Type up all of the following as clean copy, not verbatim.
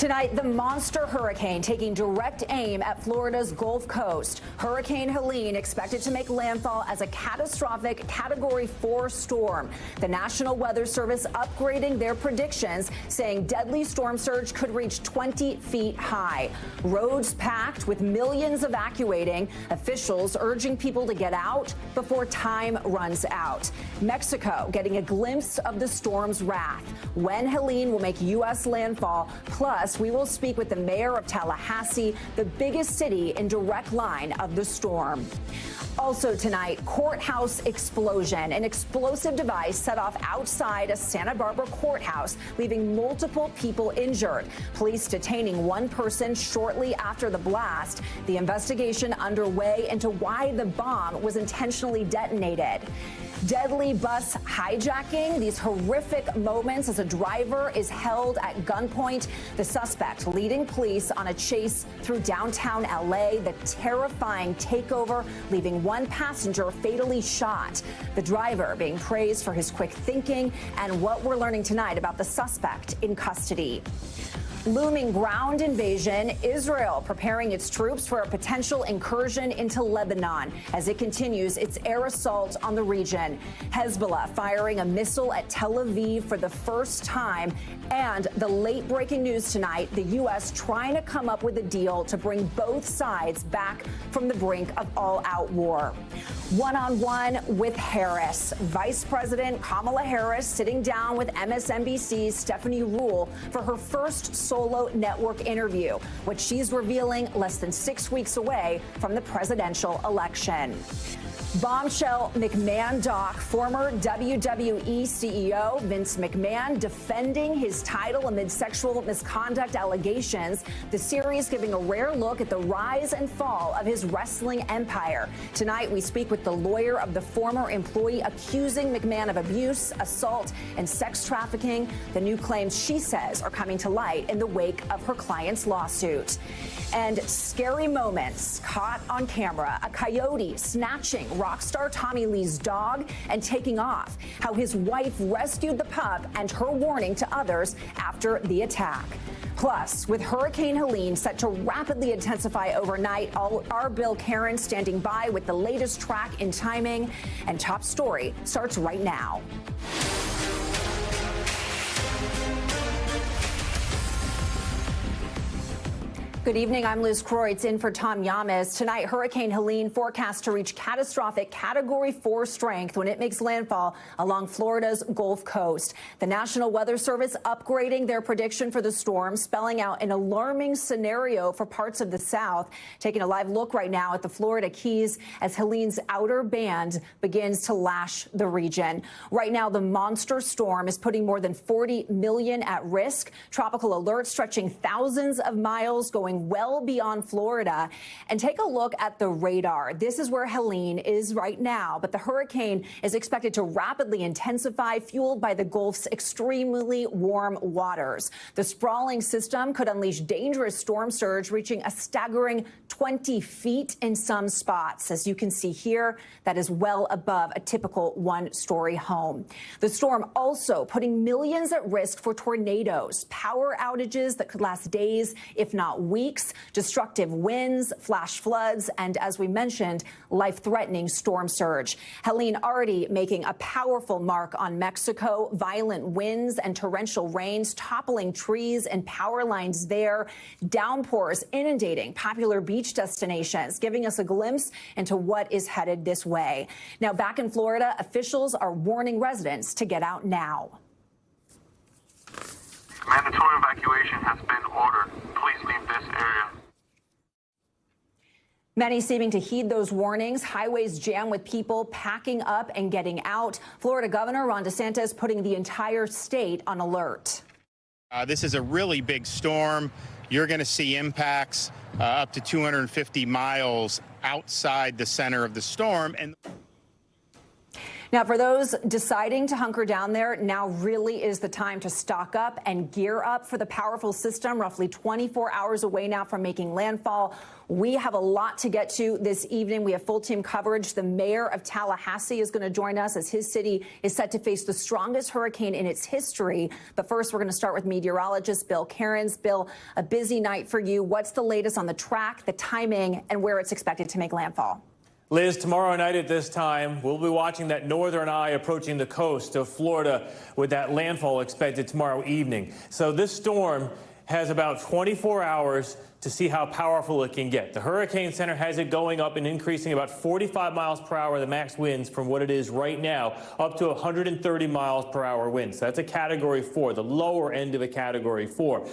Tonight, the monster hurricane taking direct aim at Florida's Gulf Coast. Hurricane Helene expected to make landfall as a catastrophic Category 4 storm. The National Weather Service upgrading their predictions, saying deadly storm surge could reach 20 feet high. Roads packed with millions evacuating. Officials urging people to get out before time runs out. Mexico getting a glimpse of the storm's wrath. When Helene will make U.S. landfall. Plus, we will speak with the mayor of Tallahassee, the biggest city in direct line of the storm. Also tonight, courthouse explosion. An explosive device set off outside a Santa Barbara courthouse, leaving multiple people injured. Police detaining one person shortly after the blast. The investigation underway into why the bomb was intentionally detonated. Deadly bus hijacking, these horrific moments as a driver is held at gunpoint. The suspect leading police on a chase through downtown L.A. The terrifying takeover, leaving one passenger fatally shot. The driver being praised for his quick thinking, and what we're learning tonight about the suspect in custody. Looming ground invasion, Israel preparing its troops for a potential incursion into Lebanon as it continues its air assault on the region. Hezbollah firing a missile at Tel Aviv for the first time. And the late breaking news tonight, the U.S. trying to come up with a deal to bring both sides back from the brink of all-out war. One-on-one with Harris. Vice President Kamala Harris sitting down with MSNBC's Stephanie Ruhle for her first solo network interview, which she's revealing less than 6 weeks away from the presidential election. Bombshell McMahon doc, former WWE CEO Vince McMahon defending his title amid sexual misconduct allegations. The series giving a rare look at the rise and fall of his wrestling empire. Tonight, we speak with the lawyer of the former employee accusing McMahon of abuse, assault, and sex trafficking. The new claims, she says, are coming to light in the wake of her client's lawsuit. And scary moments caught on camera. A coyote snatching rock star Tommy Lee's dog and taking off. How his wife rescued the pup and her warning to others after the attack. Plus, with Hurricane Helene set to rapidly intensify overnight, our Bill Karen standing by with the latest track in timing. And Top Story starts right now. Good evening. I'm Liz Kreutz in for Tom Llamas. Tonight, Hurricane Helene forecast to reach catastrophic Category 4 strength when it makes landfall along Florida's Gulf Coast. The National Weather Service upgrading their prediction for the storm, spelling out an alarming scenario for parts of the South. Taking a live look right now at the Florida Keys as Helene's outer band begins to lash the region. Right now, the monster storm is putting more than 40 million at risk. Tropical alerts stretching thousands of miles, going well beyond Florida. And take a look at the radar. This is where Helene is right now, but the hurricane is expected to rapidly intensify, fueled by the Gulf's extremely warm waters. The sprawling system could unleash dangerous storm surge, reaching a staggering 20 feet in some spots. As you can see here, that is well above a typical one-story home. The storm also putting millions at risk for tornadoes, power outages that could last days, if not weeks, destructive winds, flash floods, and as we mentioned, life-threatening storm surge. Helene already making a powerful mark on Mexico. Violent winds and torrential rains toppling trees and power lines there. Downpours inundating popular beach destinations, giving us a glimpse into what is headed this way. Now, back in Florida, officials are warning residents to get out now. Mandatory evacuation has been ordered. Please leave this area. Many seeming to heed those warnings. Highways jam with people packing up and getting out. Florida Governor Ron DeSantis putting the entire state on alert. This is a really big storm. You're going to see impacts up to 250 miles outside the center of the storm. And Now, for those deciding to hunker down there, now really is the time to stock up and gear up for the powerful system, roughly 24 hours away now from making landfall. We have a lot to get to this evening. We have full team coverage. The mayor of Tallahassee is going to join us as his city is set to face the strongest hurricane in its history. But first, we're going to start with meteorologist Bill Cairns. Bill, a busy night for you. What's the latest on the track, the timing, and where it's expected to make landfall? Liz, tomorrow night at this time, we'll be watching that northern eye approaching the coast of Florida with that landfall expected tomorrow evening. So this storm has about 24 hours to see how powerful it can get. The Hurricane Center has it going up and increasing about 45 miles per hour, the max winds from what it is right now, up to 130 miles per hour winds. So that's a Category 4, the lower end of a Category 4.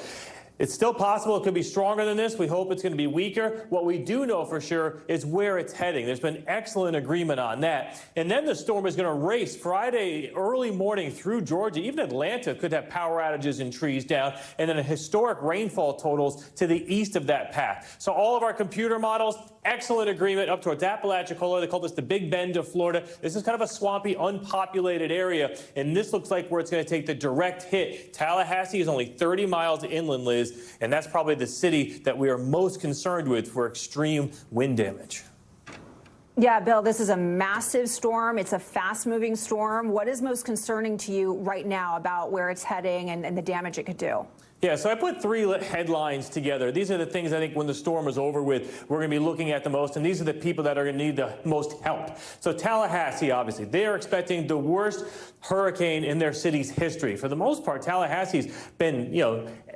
It's still possible it could be stronger than this. We hope it's going to be weaker. What we do know for sure is where it's heading. There's been excellent agreement on that. And then the storm is going to race Friday early morning through Georgia. Even Atlanta could have power outages and trees down. And then a historic rainfall totals to the east of that path. So all of our computer models, excellent agreement up towards Apalachicola. They call this the Big Bend of Florida. This is kind of a swampy, unpopulated area. And this looks like where it's going to take the direct hit. Tallahassee is only 30 miles inland, Liz. And that's probably the city that we are most concerned with for extreme wind damage. Yeah, Bill, this is a massive storm. It's a fast-moving storm. What is most concerning to you right now about where it's heading and the damage it could do? Yeah, so I put three headlines together. These are the things I think when the storm is over with, we're going to be looking at the most, and these are the people that are going to need the most help. So Tallahassee, obviously, they are expecting the worst hurricane in their city's history. For the most part, Tallahassee's been,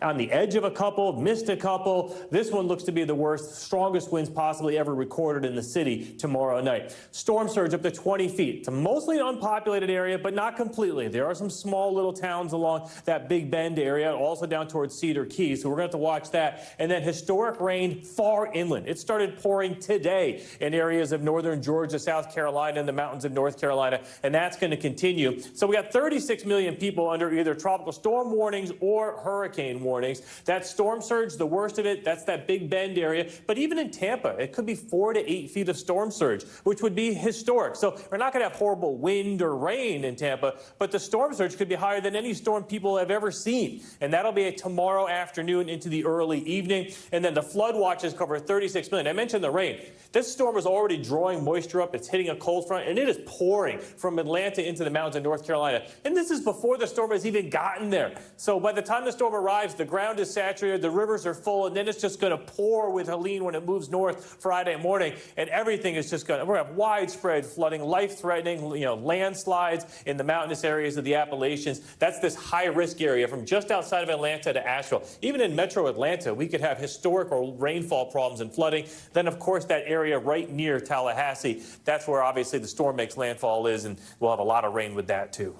on the edge of a couple, missed a couple. This one looks to be the worst, strongest winds possibly ever recorded in the city tomorrow night. Storm surge up to 20 feet. It's a mostly unpopulated area, but not completely. There are some small little towns along that Big Bend area, also down towards Cedar Key, so we're going to have to watch that. And then historic rain far inland. It started pouring today in areas of northern Georgia, South Carolina, and the mountains of North Carolina, and that's going to continue. So we got 36 million people under either tropical storm warnings or hurricane warnings. That storm surge, the worst of it, that's that Big Bend area. But even in Tampa, it could be 4 to 8 feet of storm surge, which would be historic. So we're not going to have horrible wind or rain in Tampa, but the storm surge could be higher than any storm people have ever seen. And that'll be tomorrow afternoon into the early evening. And then the flood watches cover 36 million. I mentioned the rain. This storm is already drawing moisture up. It's hitting a cold front, and it is pouring from Atlanta into the mountains of North Carolina. And this is before the storm has even gotten there. So by the time the storm arrives, the ground is saturated, the rivers are full, and then it's just going to pour with Helene when it moves north Friday morning. And everything is just going to, we're going to have widespread flooding, life-threatening, landslides in the mountainous areas of the Appalachians. That's this high-risk area from just outside of Atlanta to Asheville. Even in metro Atlanta, we could have historical rainfall problems and flooding. Then, of course, that area right near Tallahassee, that's where obviously the storm makes landfall is, and we'll have a lot of rain with that too.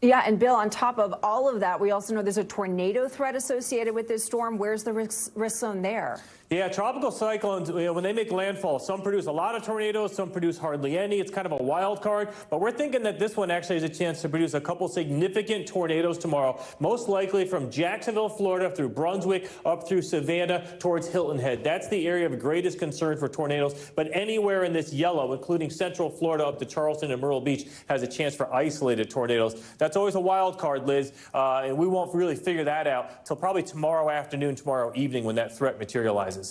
Yeah, and Bill, on top of all of that, we also know there's a tornado threat associated with this storm. Where's the risk zone there? Yeah, tropical cyclones, when they make landfall, some produce a lot of tornadoes, some produce hardly any. It's kind of a wild card, but we're thinking that this one actually has a chance to produce a couple significant tornadoes tomorrow, most likely from Jacksonville, Florida, through Brunswick, up through Savannah, towards Hilton Head. That's the area of greatest concern for tornadoes, but anywhere in this yellow, including Central Florida up to Charleston and Myrtle Beach, has a chance for isolated tornadoes. That's always a wild card, Liz, and we won't really figure that out till probably tomorrow afternoon, tomorrow evening when that threat materializes.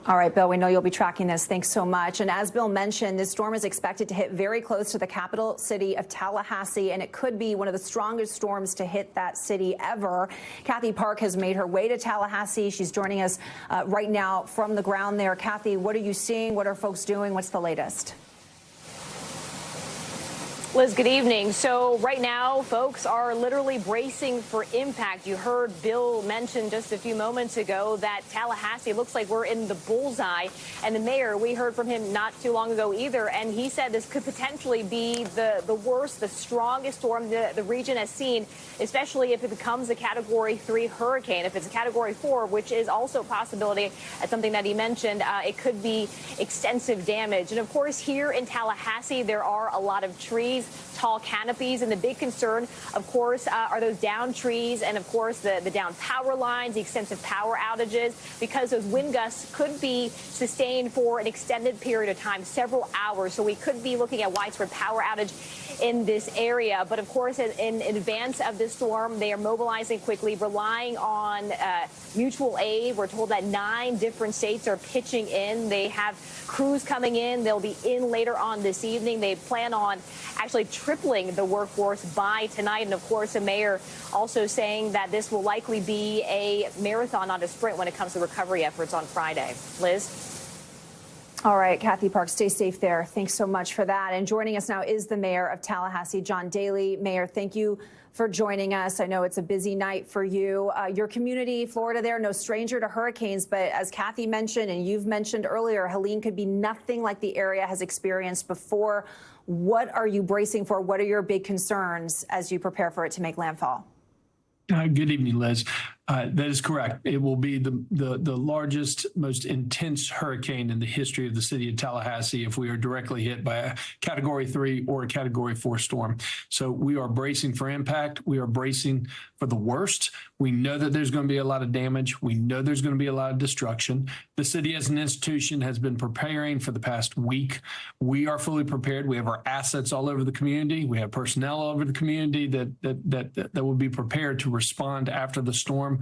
All right, Bill, we know you'll be tracking this. Thanks so much. And as Bill mentioned, this storm is expected to hit very close to the capital city of Tallahassee, and it could be one of the strongest storms to hit that city ever. Kathy Park has made her way to Tallahassee. She's joining us right now from the ground there. Kathy, what are you seeing? What are folks doing? What's the latest? Liz, good evening. So right now, folks are literally bracing for impact. You heard Bill mention just a few moments ago that Tallahassee looks like we're in the bullseye. And the mayor, we heard from him not too long ago either, and he said this could potentially be the worst, the strongest storm the region has seen, especially if it becomes a Category 3 hurricane. If it's a Category 4, which is also a possibility, that's something that he mentioned, it could be extensive damage. And of course, here in Tallahassee, there are a lot of trees. trees, tall canopies. And the big concern, of course, are those downed trees and, of course, the downed power lines, the extensive power outages, because those wind gusts could be sustained for an extended period of time, several hours. So we could be looking at widespread power outage in this area. But, of course, in advance of this storm, they are mobilizing quickly, relying on mutual aid. We're told that 9 different states are pitching in. They have crews coming in. They'll be in later on this evening. They plan on actually tripling the workforce by tonight. And, of course, the mayor also saying that this will likely be a marathon, not a sprint, when it comes to recovery efforts on Friday. Liz? All right, Kathy Park, stay safe there. Thanks so much for that. And joining us now is the mayor of Tallahassee, John Daly. Mayor, thank you for joining us. I know it's a busy night for you. Your community, Florida, there, no stranger to hurricanes. But as Kathy mentioned, and you've mentioned earlier, Helene could be nothing like the area has experienced before. What are you bracing for? What are your big concerns as you prepare for it to make landfall? Good evening, Liz. That is correct. It will be the largest, most intense hurricane in the history of the city of Tallahassee if we are directly hit by a Category 3 or a Category 4 storm. So we are bracing for impact. We are bracing for the worst. We know that there's going to be a lot of damage. We know there's going to be a lot of destruction. The city as an institution has been preparing for the past week. We are fully prepared. We have our assets all over the community. We have personnel all over the community that will be prepared to respond after the storm.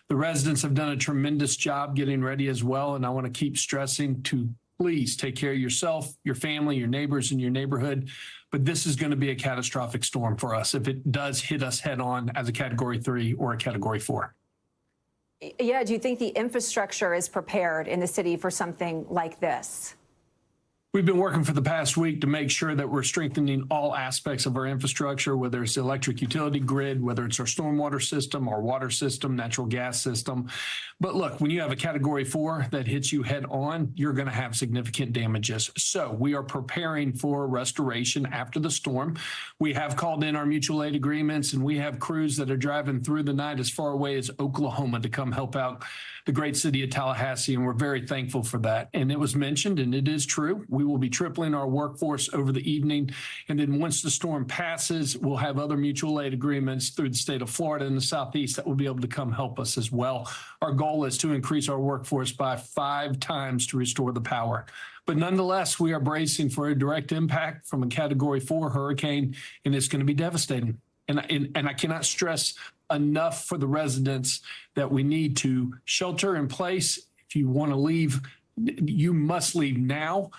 The residents have done a tremendous job getting ready as well, and I want to keep stressing to please take care of yourself, your family, your neighbors, and your neighborhood. But this is going to be a catastrophic storm for us if it does hit us head on as a Category 3 or a Category 4. Yeah, do you think the infrastructure is prepared in the city for something like this? We've been working for the past week to make sure that we're strengthening all aspects of our infrastructure, whether it's the electric utility grid, whether it's our stormwater system, our water system, natural gas system. But look, when you have a Category 4 that hits you head on, you're going to have significant damages. So we are preparing for restoration after the storm. We have called in our mutual aid agreements, and we have crews that are driving through the night as far away as Oklahoma to come help out the great city of Tallahassee, and we're very thankful for that. And it was mentioned, and it is true, we will be tripling our workforce over the evening. And then once the storm passes, we'll have other mutual aid agreements through the state of Florida and the Southeast that will be able to come help us as well. Our goal is to increase our workforce by 5 times to restore the power. But nonetheless, we are bracing for a direct impact from a Category 4 hurricane, and it's going to be devastating. And I cannot stress enough for the residents that we need to shelter in place. If you want to leave, you must leave now.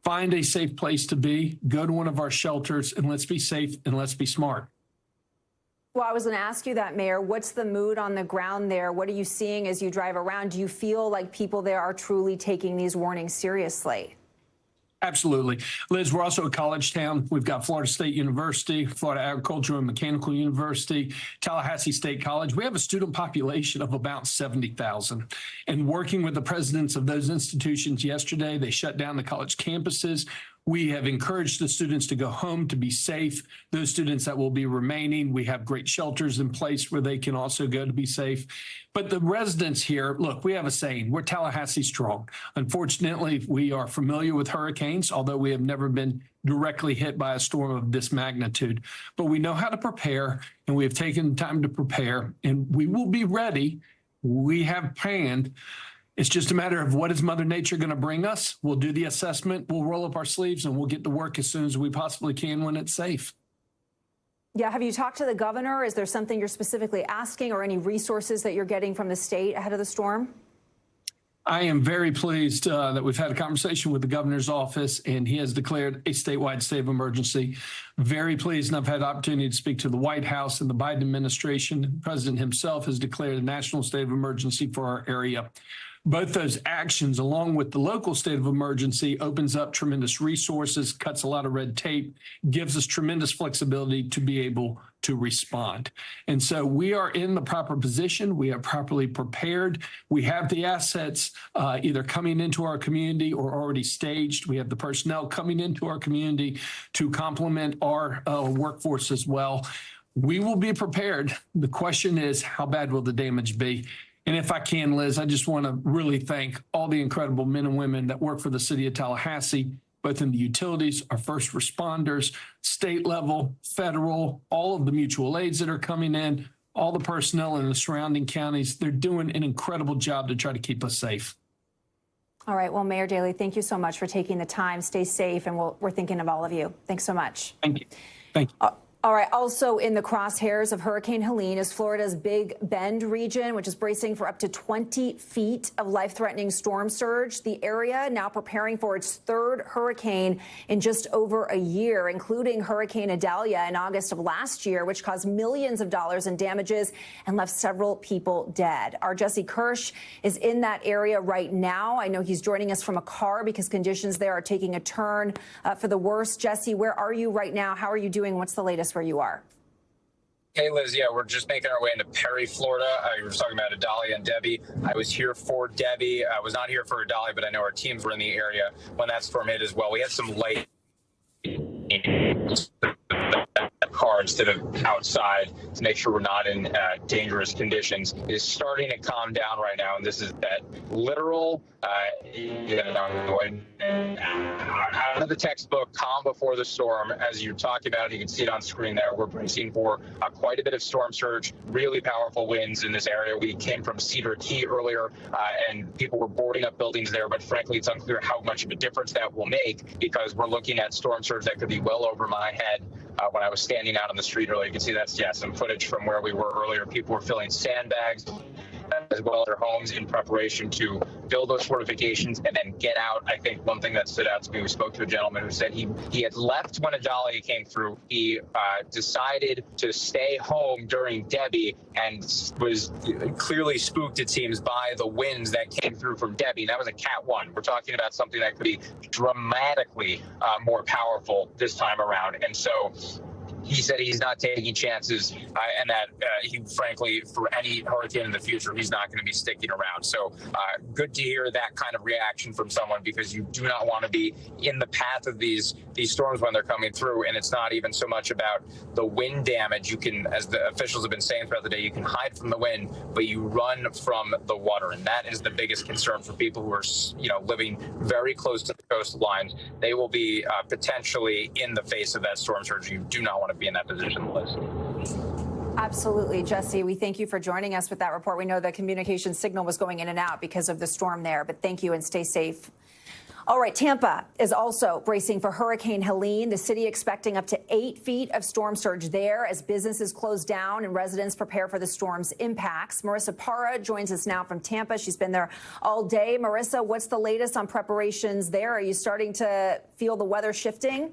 Find a safe place to be. Go to one of our shelters, and let's be safe and let's be smart. Well, I was going to ask you that, Mayor. What's the mood on the ground there? What are you seeing as you drive around? Do you feel like people there are truly taking these warnings seriously? Absolutely. Liz, we're also a college town. We've got Florida State University, Florida Agricultural and Mechanical University, Tallahassee State College. We have a student population of about 70,000. And working with the presidents of those institutions yesterday, they shut down the college campuses. We have encouraged the students to go home to be safe. Those students that will be remaining, we have great shelters in place where they can also go to be safe. But the residents here, look, we have a saying, we're Tallahassee strong. Unfortunately, we are familiar with hurricanes, although we have never been directly hit by a storm of this magnitude. But we know how to prepare, and we have taken time to prepare, and we will be ready. We have planned. It's just a matter of what is Mother Nature going to bring us. We'll do the assessment, we'll roll up our sleeves, and we'll get to work as soon as we possibly can when it's safe. Yeah, have you talked to the governor? Is there something you're specifically asking or any resources that you're getting from the state ahead of the storm? I am very pleased that we've had a conversation with the governor's office, and he has declared a statewide state of emergency. Very pleased, and I've had the opportunity to speak to the White House and the Biden administration. The president himself has declared a national state of emergency for our area. Both those actions, along with the local state of emergency, opens up tremendous resources, cuts a lot of red tape, gives us tremendous flexibility to be able to respond. And so we are in the proper position. We are properly prepared. We have the assets either coming into our community or already staged. We have the personnel coming into our community to complement our workforce as well. We will be prepared. The question is, how bad will the damage be? And if I can, Liz, I just want to really thank all the incredible men and women that work for the city of Tallahassee, both in the utilities, our first responders, state level, federal, all of the mutual aids that are coming in, all the personnel in the surrounding counties. They're doing an incredible job to try to keep us safe. All right. Well, Mayor Daley, thank you so much for taking the time. Stay safe, and we're thinking of all of you. Thanks so much. Thank you. Thank you. All right. Also in the crosshairs of Hurricane Helene is Florida's Big Bend region, which is bracing for up to 20 feet of life-threatening storm surge. The area now preparing for its third hurricane in just over a year, including Hurricane Idalia in August of last year, which caused millions of dollars in damages and left several people dead. Our Jesse Kirsch is in that area right now. I know he's joining us from a car because conditions there are taking a turn for the worse. Jesse, where are you right now? How are you doing? What's the latest where you are? Hey, Liz. Yeah, we're just making our way into Perry, Florida. You were talking about Idalia and Debbie. I was here for Debbie. I was not here for Idalia, but I know our teams were in the area when that storm hit as well. We had some light car instead of outside to make sure we're not in dangerous conditions. It is starting to calm down right now, and this is that literal out of the textbook calm before the storm. As you're talking about, you can see it on screen there. We're bracing for quite a bit of storm surge, really powerful winds in this area. We came from Cedar Key earlier, and people were boarding up buildings there, but frankly, it's unclear how much of a difference that will make because we're looking at storm surge that could be well over my head. When I was standing out on the street earlier, you can see that's, some footage from where we were earlier. People were filling sandbags as well as their homes in preparation to build those fortifications and then get out. I think one thing that stood out to me, we spoke to a gentleman who said he had left when Idalia came through. He decided to stay home during Debbie and was clearly spooked, it seems, by the winds that came through from Debbie. And that was a Cat 1. We're talking about something that could be dramatically more powerful this time around. And so he said he's not taking chances and that he, frankly, for any hurricane in the future, he's not going to be sticking around. So good to hear that kind of reaction from someone because you do not want to be in the path of these storms when they're coming through. And it's not even so much about the wind damage. You can, as the officials have been saying throughout the day, you can hide from the wind, but you run from the water. And that is the biggest concern for people who are, living very close to the coastlines. They will be potentially in the face of that storm surge. You do not want to be in that position, Liz. Absolutely, Jesse. We thank you for joining us with that report. We know the communication signal was going in and out because of the storm there, but thank you and stay safe. All right, Tampa is also bracing for Hurricane Helene. The city expecting up to 8 feet of storm surge there as businesses close down and residents prepare for the storm's impacts. Marissa Parra joins us now from Tampa. She's been there all day. Marissa, what's the latest on preparations there? Are you starting to feel the weather shifting?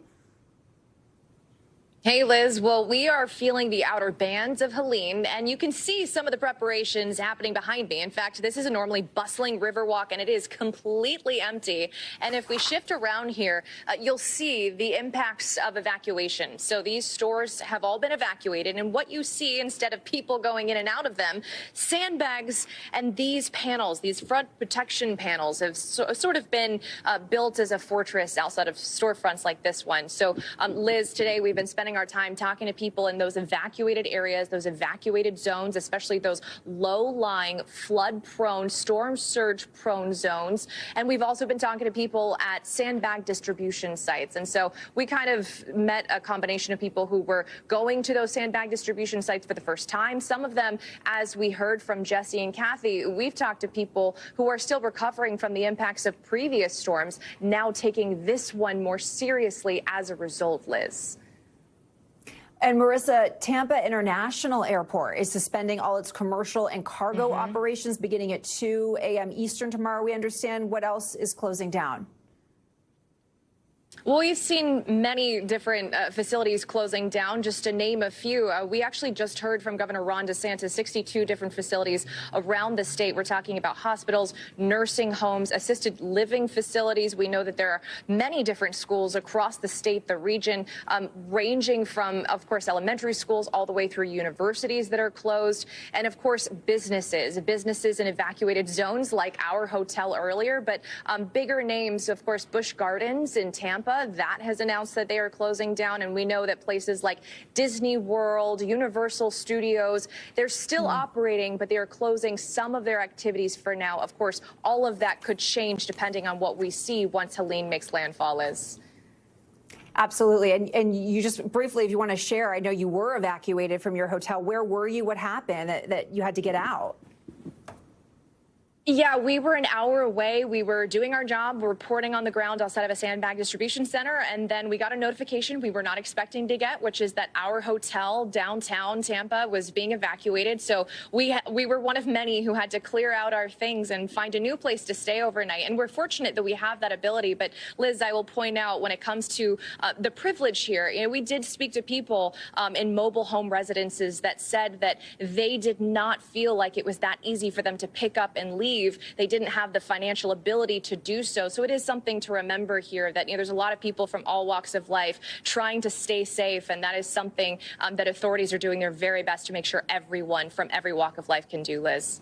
Hey, Liz. Well, we are feeling the outer bands of Helene, and you can see some of the preparations happening behind me. In fact, this is a normally bustling Riverwalk, and it is completely empty. And if we shift around here, you'll see the impacts of evacuation. So these stores have all been evacuated, and what you see instead of people going in and out of them, sandbags and these panels, these front protection panels have sort of been built as a fortress outside of storefronts like this one. So, Liz, today we've been spending our time talking to people in those evacuated areas, those evacuated zones, especially those low-lying, flood-prone, storm surge-prone zones. And we've also been talking to people at sandbag distribution sites. And so we kind of met a combination of people who were going to those sandbag distribution sites for the first time. Some of them, as we heard from Jesse and Kathy, we've talked to people who are still recovering from the impacts of previous storms, now taking this one more seriously as a result, Liz. And Marissa, Tampa International Airport is suspending all its commercial and cargo operations beginning at 2 a.m. Eastern tomorrow, we understand. What else is closing down? Well, we've seen many different facilities closing down. Just to name a few, we actually just heard from Governor Ron DeSantis, 62 different facilities around the state. We're talking about hospitals, nursing homes, assisted living facilities. We know that there are many different schools across the state, the region, ranging from, of course, elementary schools all the way through universities that are closed. And, of course, businesses in evacuated zones like our hotel earlier. But bigger names, of course, Busch Gardens in Tampa Tampa, that has announced that they are closing down. And we know that places like Disney World, Universal Studios, they're still operating, but they are closing some of their activities for now. Of course, all of that could change depending on what we see once Helene makes landfall. Absolutely. And you just briefly, if you want to share, I know you were evacuated from your hotel. Where were you? What happened that you had to get out? Yeah, we were an hour away. We were doing our job, reporting on the ground outside of a sandbag distribution center, and then we got a notification we were not expecting to get, which is that our hotel downtown Tampa was being evacuated. So we were one of many who had to clear out our things and find a new place to stay overnight. And we're fortunate that we have that ability. But Liz, I will point out when it comes to the privilege here, you know, we did speak to people in mobile home residences that said that they did not feel like it was that easy for them to pick up and leave. They didn't have the financial ability to do so. So it is something to remember here that, you know, there's a lot of people from all walks of life trying to stay safe. And that is something that authorities are doing their very best to make sure everyone from every walk of life can do, Liz.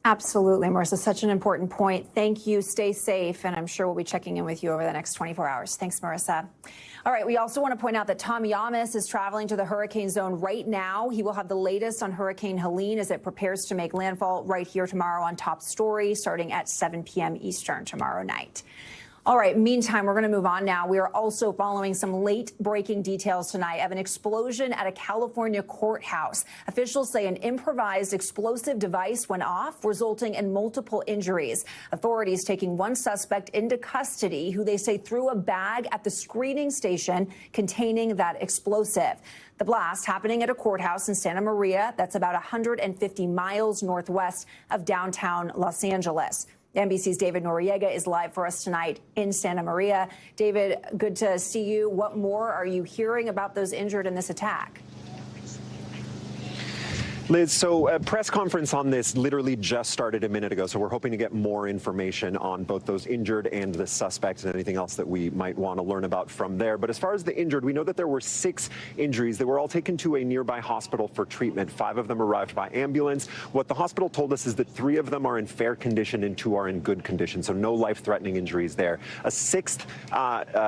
Absolutely, Marissa. Such an important point. Thank you. Stay safe. And I'm sure we'll be checking in with you over the next 24 hours. Thanks, Marissa. All right. We also want to point out that Tom Llamas is traveling to the hurricane zone right now. He will have the latest on Hurricane Helene as it prepares to make landfall right here tomorrow on Top Story, starting at 7 p.m. Eastern tomorrow night. All right. Meantime, we're going to move on now. We are also following some late breaking details tonight of an explosion at a California courthouse. Officials say an improvised explosive device went off, resulting in multiple injuries. Authorities taking one suspect into custody who they say threw a bag at the screening station containing that explosive. The blast happening at a courthouse in Santa Maria, that's about 150 miles northwest of downtown Los Angeles. NBC's David Noriega is live for us tonight in Santa Maria. David, good to see you. What more are you hearing about those injured in this attack? Liz, so a press conference on this literally just started a minute ago, so we're hoping to get more information on both those injured and the suspects and anything else that we might want to learn about from there. But as far as the injured, we know that there were 6 injuries. They were all taken to a nearby hospital for treatment. 5 of them arrived by ambulance. What the hospital told us is that 3 of them are in fair condition and 2 are in good condition, so no life-threatening injuries there. A 6th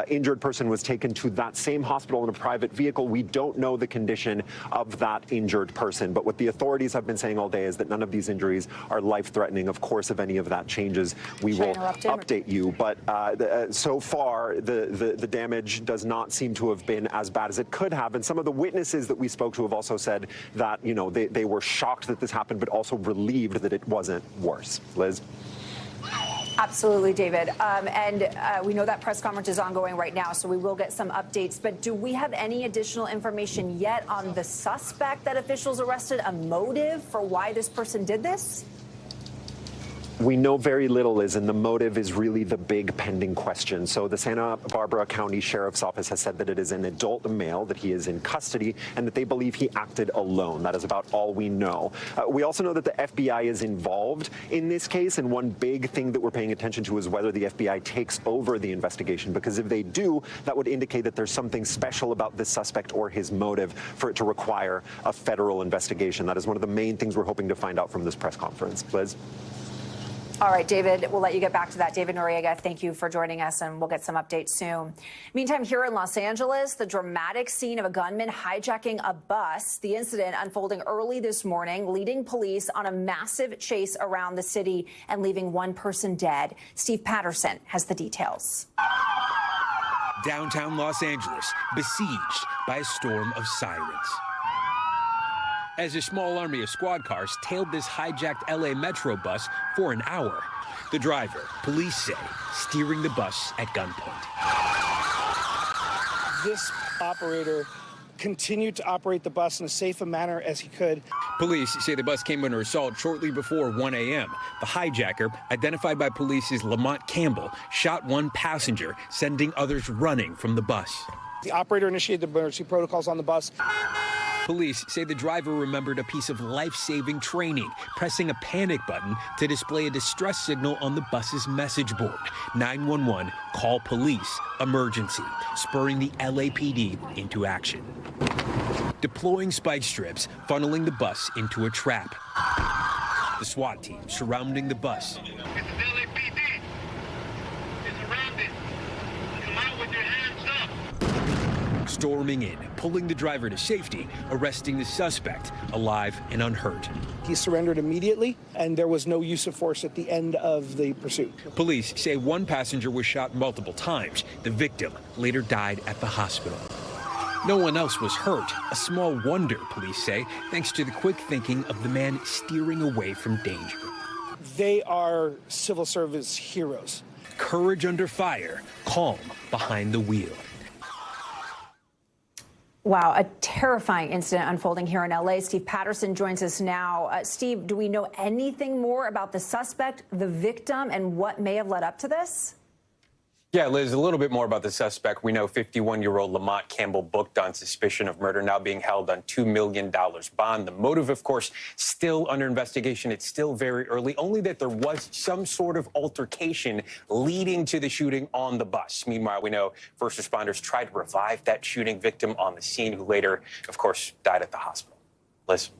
injured person was taken to that same hospital in a private vehicle. We don't know the condition of that injured person, but what the authorities have been saying all day is that none of these injuries are life-threatening. Of course, if any of that changes, we will update you. But so far, the damage does not seem to have been as bad as it could have. And some of the witnesses that we spoke to have also said that, you know, they were shocked that this happened, but also relieved that it wasn't worse. Liz? Absolutely, David. And we know that press conference is ongoing right now, so we will get some updates. But do we have any additional information yet on the suspect that officials arrested, a motive for why this person did this? We know very little, Liz, and the motive is really the big pending question. So the Santa Barbara County Sheriff's Office has said that it is an adult male, that he is in custody, and that they believe he acted alone. That is about all we know. We also know that the FBI is involved in this case, and one big thing that we're paying attention to is whether the FBI takes over the investigation, because if they do, that would indicate that there's something special about this suspect or his motive for it to require a federal investigation. That is one of the main things we're hoping to find out from this press conference. Liz? All right, David, we'll let you get back to that. David Noriega, thank you for joining us, and we'll get some updates soon. Meantime, here in Los Angeles, the dramatic scene of a gunman hijacking a bus. The incident unfolding early this morning, leading police on a massive chase around the city and leaving one person dead. Steve Patterson has the details. Downtown Los Angeles, besieged by a storm of sirens. As a small army of squad cars tailed this hijacked LA Metro bus for an hour. The driver, police say, steering the bus at gunpoint. This operator continued to operate the bus in as safe a manner as he could. Police say the bus came under assault shortly before 1 a.m. The hijacker, identified by police as Lamont Campbell, shot one passenger, sending others running from the bus. The operator initiated the emergency protocols on the bus. Police say the driver remembered a piece of life-saving training, pressing a panic button to display a distress signal on the bus's message board. 911, call police, emergency, spurring the LAPD into action. Deploying spike strips, funneling the bus into a trap. The SWAT team surrounding the bus. LAPD is around it. Come out with storming in, pulling the driver to safety, arresting the suspect, alive and unhurt. He surrendered immediately, and there was no use of force at the end of the pursuit. Police say one passenger was shot multiple times. The victim later died at the hospital. No one else was hurt. A small wonder, police say, thanks to the quick thinking of the man steering away from danger. They are civil service heroes. Courage under fire, calm behind the wheel. Wow, a terrifying incident unfolding here in L.A. Steve Patterson joins us now. Steve, do we know anything more about the suspect, the victim, and what may have led up to this? Yeah, Liz, a little bit more about the suspect. We know 51-year-old Lamont Campbell booked on suspicion of murder, now being held on $2 million bond. The motive, of course, still under investigation. It's still very early, only that there was some sort of altercation leading to the shooting on the bus. Meanwhile, we know first responders tried to revive that shooting victim on the scene, who later, of course, died at the hospital. Liz.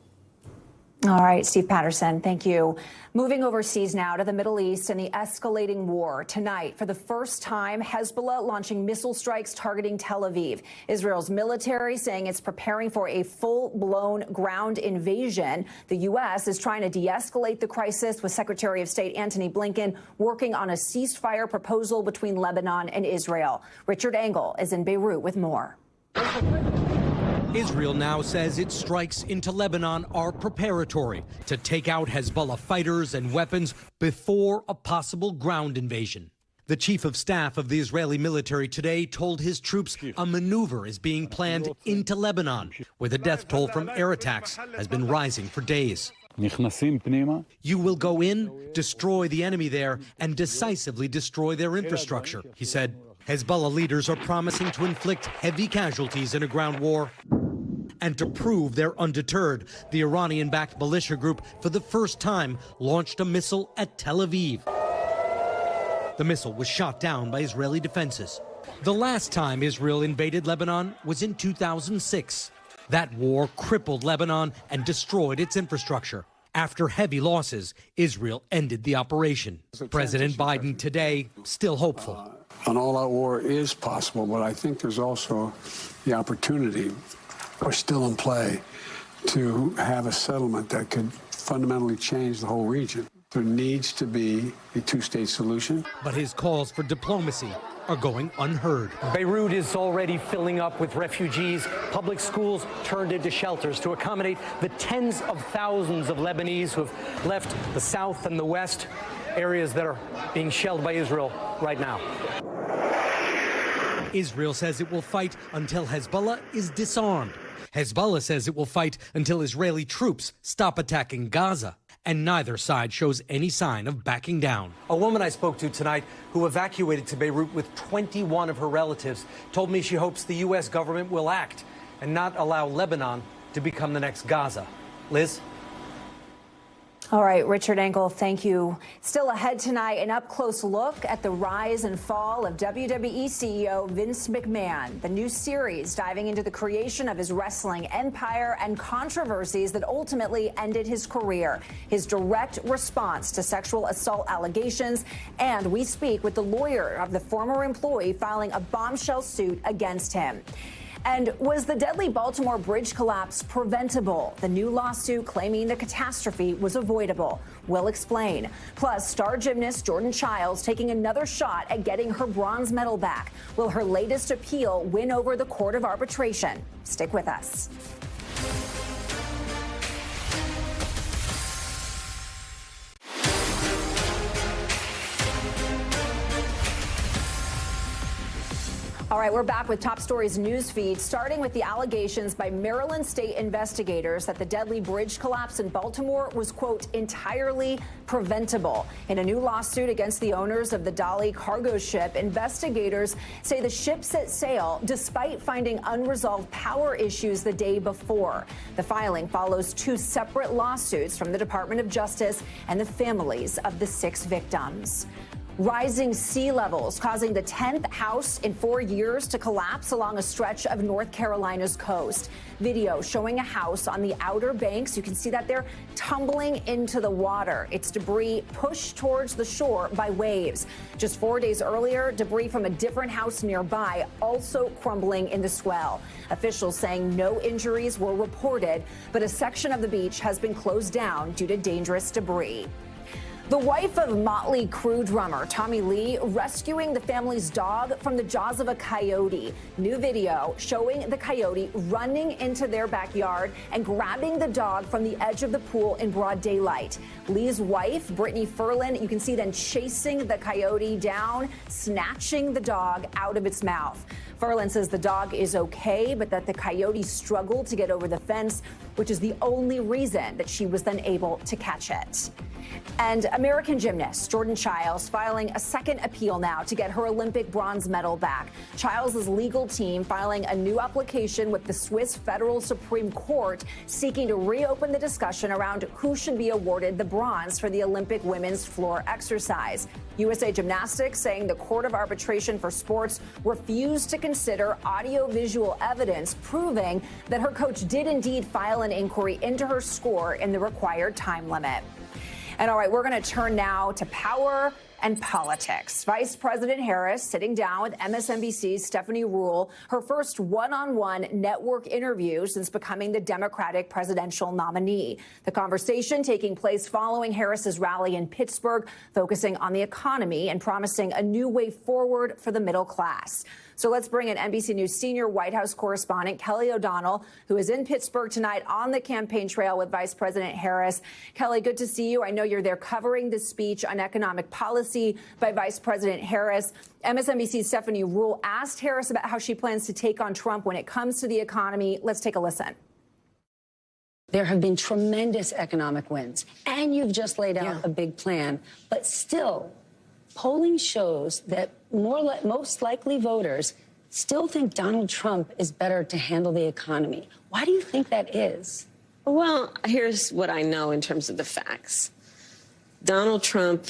All right, Steve Patterson, thank you. Moving overseas now to the Middle East and the escalating war. Tonight, for the first time, Hezbollah launching missile strikes targeting Tel Aviv. Israel's military saying it's preparing for a full-blown ground invasion. The U.S. is trying to de-escalate the crisis, with Secretary of State Antony Blinken working on a ceasefire proposal between Lebanon and Israel. Richard Engel is in Beirut with more. Israel now says its strikes into Lebanon are preparatory to take out Hezbollah fighters and weapons before a possible ground invasion. The chief of staff of the Israeli military today told his troops a maneuver is being planned into Lebanon, where the death toll from air attacks has been rising for days. You will go in, destroy the enemy there, and decisively destroy their infrastructure, he said. Hezbollah leaders are promising to inflict heavy casualties in a ground war. And to prove they're undeterred, the Iranian-backed militia group for the first time launched a missile at Tel Aviv. The missile was shot down by Israeli defenses. The last time Israel invaded Lebanon was in 2006. That war crippled Lebanon and destroyed its infrastructure. After heavy losses, Israel ended the operation. President Biden today still hopeful. An all-out war is possible, but I think there's also the opportunity, or still in play, to have a settlement that could fundamentally change the whole region. There needs to be a two-state solution. But his calls for diplomacy are going unheard. Beirut is already filling up with refugees. Public schools turned into shelters to accommodate the tens of thousands of Lebanese who have left the south and the west, areas that are being shelled by Israel right now. Israel says it will fight until Hezbollah is disarmed. Hezbollah says it will fight until Israeli troops stop attacking Gaza. And neither side shows any sign of backing down. A woman I spoke to tonight who evacuated to Beirut with 21 of her relatives told me she hopes the U.S. government will act and not allow Lebanon to become the next Gaza. Liz? All right, Richard Engel, thank you. Still ahead tonight, an up-close look at the rise and fall of WWE CEO Vince McMahon. The new series diving into the creation of his wrestling empire and controversies that ultimately ended his career, his direct response to sexual assault allegations, and we speak with the lawyer of the former employee filing a bombshell suit against him. And was the deadly Baltimore bridge collapse preventable? The new lawsuit claiming the catastrophe was avoidable. We'll explain. Plus, star gymnast Jordan Childs taking another shot at getting her bronze medal back. Will her latest appeal win over the Court of Arbitration? Stick with us. All right, we're back with Top Stories news feed, starting with the allegations by Maryland state investigators that the deadly bridge collapse in Baltimore was, quote, entirely preventable. In a new lawsuit against the owners of the Dolly cargo ship, investigators say the ship set sail despite finding unresolved power issues the day before. The filing follows two separate lawsuits from the Department of Justice and the families of the 6 victims. Rising sea levels causing the 10th house in 4 years to collapse along a stretch of North Carolina's coast. Video showing a house on the Outer Banks. You can see that they're tumbling into the water. Its debris pushed towards the shore by waves. Just 4 days earlier, debris from a different house nearby also crumbling in the swell. Officials saying no injuries were reported, but a section of the beach has been closed down due to dangerous debris. The wife of Motley Crue drummer Tommy Lee rescuing the family's dog from the jaws of a coyote. New video showing the coyote running into their backyard and grabbing the dog from the edge of the pool in broad daylight. Lee's wife, Brittany Ferlin, you can see them chasing the coyote down, snatching the dog out of its mouth. Ferlin says the dog is okay, but that the coyote struggled to get over the fence, which is the only reason that she was then able to catch it. And American gymnast Jordan Chiles filing a second appeal now to get her Olympic bronze medal back. Chiles' legal team filing a new application with the Swiss Federal Supreme Court seeking to reopen the discussion around who should be awarded the bronze for the Olympic women's floor exercise. USA Gymnastics saying the Court of Arbitration for Sports refused to consider audiovisual evidence proving that her coach did indeed file an inquiry into her score in the required time limit. And all right, we're going to turn now to power and politics. Vice President Harris sitting down with MSNBC's Stephanie Ruhle, her first one-on-one network interview since becoming the Democratic presidential nominee. The conversation taking place following Harris's rally in Pittsburgh, focusing on the economy and promising a new way forward for the middle class. So let's bring in NBC News senior White House correspondent Kelly O'Donnell, who is in Pittsburgh tonight on the campaign trail with Vice President Harris. Kelly, good to see you. I know you're there covering the speech on economic policy by Vice President Harris. MSNBC's Stephanie Ruhle asked Harris about how she plans to take on Trump when it comes to the economy. Let's take a listen. There have been tremendous economic wins, and you've just laid out a big plan. But still, polling shows that most likely voters still think Donald Trump is better to handle the economy. Why do you think that is? Well, here's what I know in terms of the facts. Donald Trump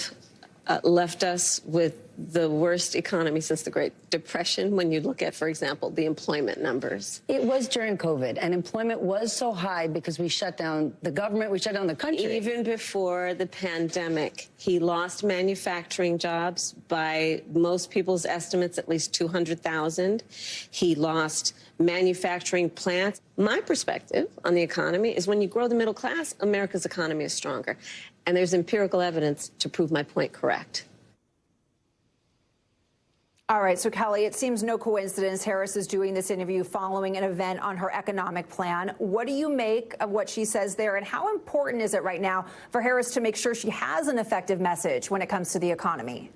left us with the worst economy since the Great Depression when you look at, for example, the employment numbers. It was during COVID, and employment was so high because we shut down the government, we shut down the country. Even before the pandemic, he lost manufacturing jobs by most people's estimates, at least 200,000. He lost manufacturing plants. My perspective on the economy is when you grow the middle class, America's economy is stronger. And there's empirical evidence to prove my point correct. All right, so Kelly, it seems no coincidence Harris is doing this interview following an event on her economic plan. What do you make of what she says there, and how important is it right now for Harris to make sure she has an effective message when it comes to the economy?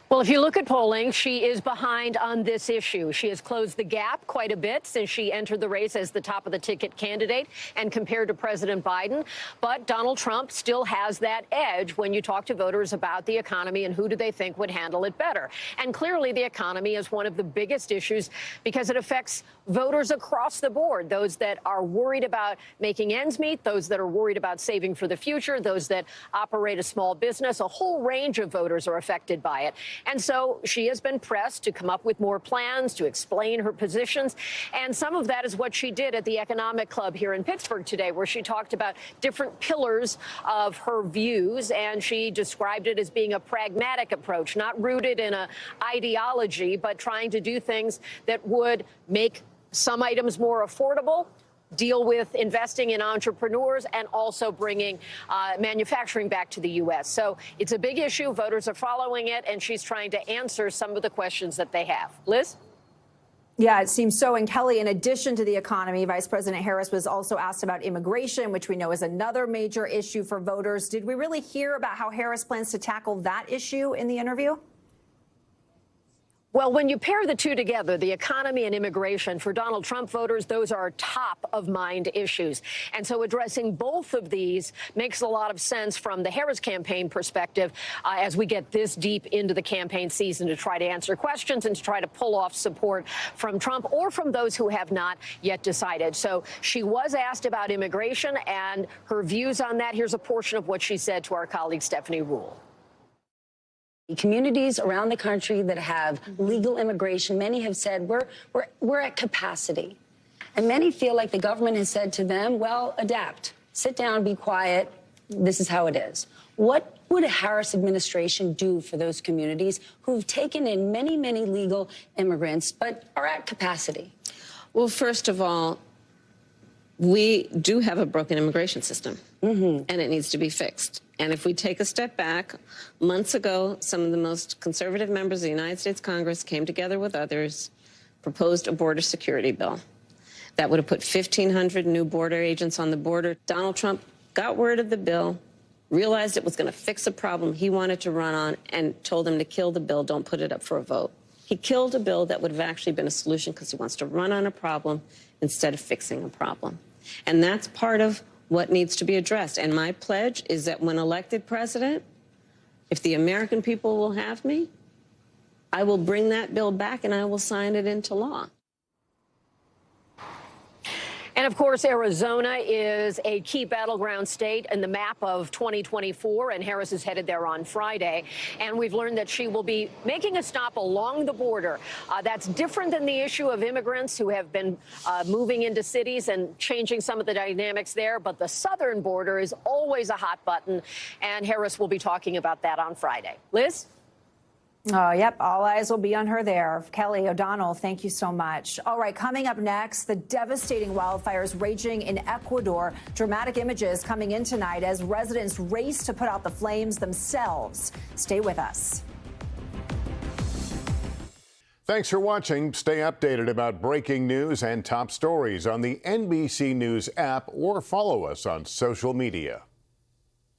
Well, if you look at polling, she is behind on this issue. She has closed the gap quite a bit since she entered the race as the top of the ticket candidate and compared to President Biden. But Donald Trump still has that edge when you talk to voters about the economy and who do they think would handle it better. And clearly the economy is one of the biggest issues because it affects voters across the board, those that are worried about making ends meet, those that are worried about saving for the future, those that operate a small business. A whole range of voters are affected by it. And so she has been pressed to come up with more plans, to explain her positions. And some of that is what she did at the Economic Club here in Pittsburgh today, where she talked about different pillars of her views. And she described it as being a pragmatic approach, not rooted in an ideology, but trying to do things that would make some items more affordable, deal with investing in entrepreneurs, and also bringing manufacturing back to the U.S. So it's a big issue. Voters are following it, and she's trying to answer some of the questions that they have. Liz? Yeah, it seems so. And Kelly, in addition to the economy, Vice President Harris was also asked about immigration, which we know is another major issue for voters. Did we really hear about how Harris plans to tackle that issue in the interview? Well, when you pair the two together, the economy and immigration, for Donald Trump voters, those are top of mind issues. And so addressing both of these makes a lot of sense from the Harris campaign perspective as we get this deep into the campaign season to try to answer questions and to try to pull off support from Trump or from those who have not yet decided. So she was asked about immigration and her views on that. Here's a portion of what she said to our colleague Stephanie Ruhle. Communities around the country that have legal immigration, many have said we're at capacity. And many feel like the government has said to them, well, adapt, sit down, be quiet. This is how it is. What would a Harris administration do for those communities who've taken in many, many legal immigrants but are at capacity? Well, first of all, we do have a broken immigration system, and it needs to be fixed. And if we take a step back, months ago, some of the most conservative members of the United States Congress came together with others, proposed a border security bill that would have put 1,500 new border agents on the border. Donald Trump got word of the bill, realized it was going to fix a problem he wanted to run on, and told them to kill the bill, don't put it up for a vote. He killed a bill that would have actually been a solution because he wants to run on a problem instead of fixing a problem. And that's part of what needs to be addressed. And my pledge is that when elected president, if the American people will have me, I will bring that bill back and I will sign it into law. And of course, Arizona is a key battleground state in the map of 2024, and Harris is headed there on Friday. And we've learned that she will be making a stop along the border. That's different than the issue of immigrants who have been moving into cities and changing some of the dynamics there. But the southern border is always a hot button, and Harris will be talking about that on Friday. Liz? Oh, yep. All eyes will be on her there. Kelly O'Donnell, thank you so much. All right, coming up next, the devastating wildfires raging in Ecuador. Dramatic images coming in tonight as residents race to put out the flames themselves. Stay with us. Thanks for watching. Stay updated about breaking news and top stories on the NBC News app or follow us on social media.